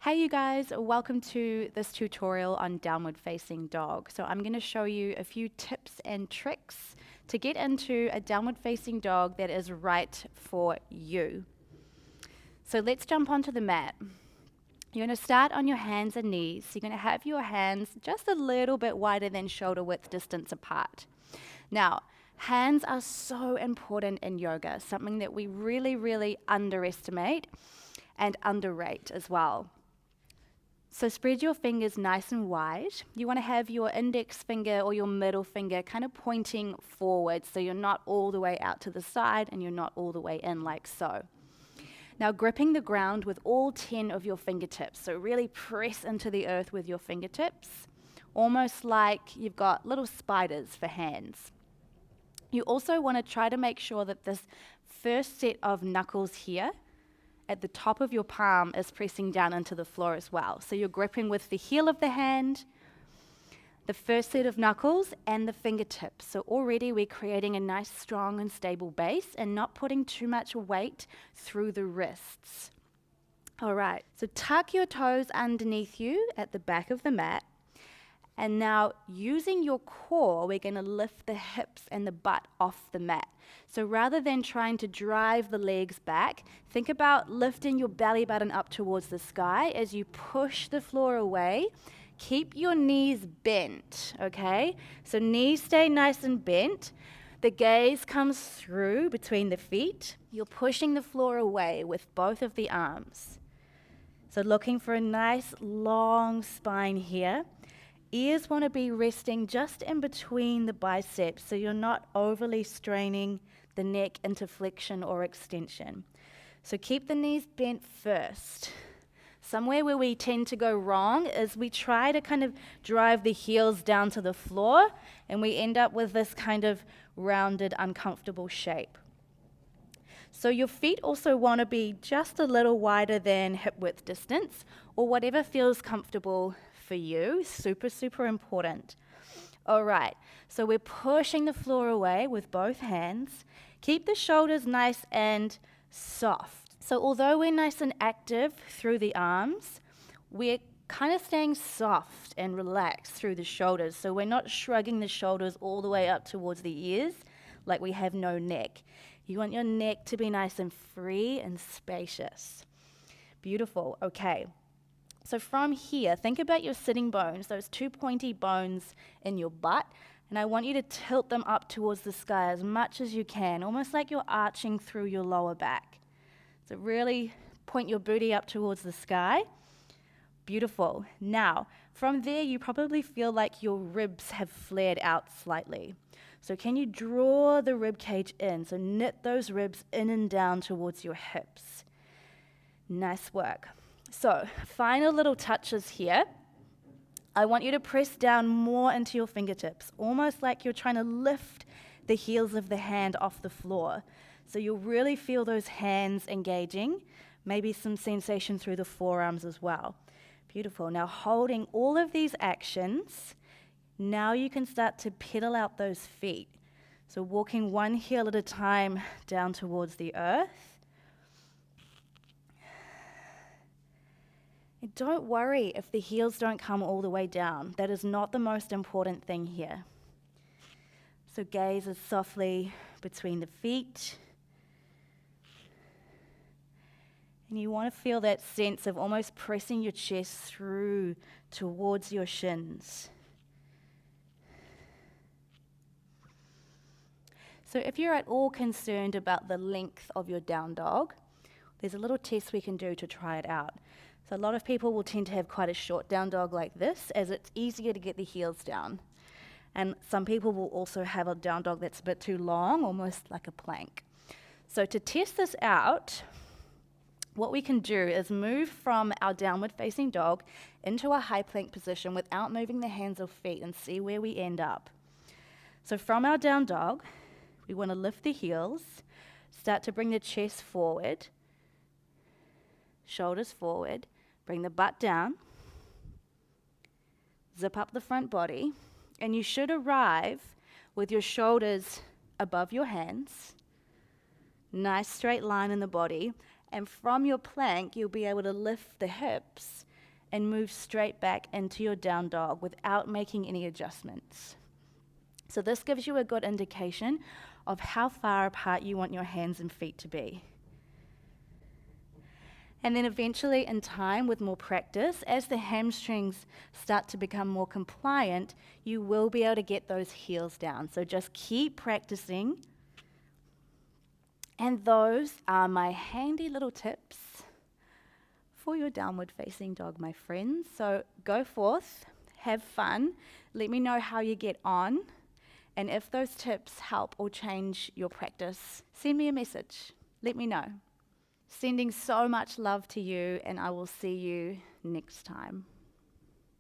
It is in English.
Hey you guys, welcome to this tutorial on downward facing dog. So I'm going to show you a few tips and tricks to get into a downward facing dog that is right for you. So let's jump onto the mat. You're going to start on your hands and knees. You're going to have your hands just a little bit wider than shoulder width distance apart. Now, hands are so important in yoga, something that we really underestimate and underrate as well. So spread your fingers nice and wide. You want to have your index finger or your middle finger kind of pointing forward so you're not all the way out to the side and you're not all the way in like so. Now gripping the ground with all 10 of your fingertips. So really press into the earth with your fingertips, almost like you've got little spiders for hands. You also want to try to make sure that this first set of knuckles here at the top of your palm is pressing down into the floor as well. So you're gripping with the heel of the hand, the first set of knuckles, and the fingertips. So already we're creating a nice, strong, and stable base and not putting too much weight through the wrists. All right, so tuck your toes underneath you at the back of the mat. And now using your core, we're going to lift the hips and the butt off the mat. So rather than trying to drive the legs back, think about lifting your belly button up towards the sky as you push the floor away. Keep your knees bent, okay? So knees stay nice and bent. The gaze comes through between the feet. You're pushing the floor away with both of the arms. So looking for a nice long spine here. Ears want to be resting just in between the biceps so you're not overly straining the neck into flexion or extension. So keep the knees bent first. Somewhere where we tend to go wrong is we try to kind of drive the heels down to the floor and we end up with this kind of rounded, uncomfortable shape. So your feet also want to be just a little wider than hip width distance or whatever feels comfortable for you. Super important. All right, so we're pushing the floor away with both hands. Keep the shoulders nice and soft. So although we're nice and active through the arms, we're kind of staying soft and relaxed through the shoulders. So we're not shrugging the shoulders all the way up towards the ears like we have no neck. You want your neck to be nice and free and spacious. Beautiful. Okay. So from here, think about your sitting bones, those two pointy bones in your butt, and I want you to tilt them up towards the sky as much as you can, almost like you're arching through your lower back. So really point your booty up towards the sky. Beautiful. Now, from there, you probably feel like your ribs have flared out slightly. So can you draw the rib cage in? So knit those ribs in and down towards your hips. Nice work. So, final little touches here. I want you to press down more into your fingertips, almost like you're trying to lift the heels of the hand off the floor. So you'll really feel those hands engaging, maybe some sensation through the forearms as well. Beautiful. Now holding all of these actions, now you can start to pedal out those feet. So walking one heel at a time down towards the earth. And don't worry if the heels don't come all the way down. That is not the most important thing here. So gaze as softly between the feet. And you want to feel that sense of almost pressing your chest through towards your shins. So if you're at all concerned about the length of your down dog, there's a little test we can do to try it out. So a lot of people will tend to have quite a short down dog like this, as it's easier to get the heels down. And some people will also have a down dog that's a bit too long, almost like a plank. So to test this out, what we can do is move from our downward facing dog into a high plank position without moving the hands or feet and see where we end up. So from our down dog, we want to lift the heels, start to bring the chest forward, shoulders forward, bring the butt down, zip up the front body, and you should arrive with your shoulders above your hands, nice straight line in the body, and from your plank, you'll be able to lift the hips and move straight back into your down dog without making any adjustments. So this gives you a good indication of how far apart you want your hands and feet to be. And then eventually in time, with more practice, as the hamstrings start to become more compliant, you will be able to get those heels down. So just keep practicing. And those are my handy little tips for your downward facing dog, my friends. So go forth, have fun, let me know how you get on. And if those tips help or change your practice, send me a message. Let me know. Sending so much love to you, and I will see you next time.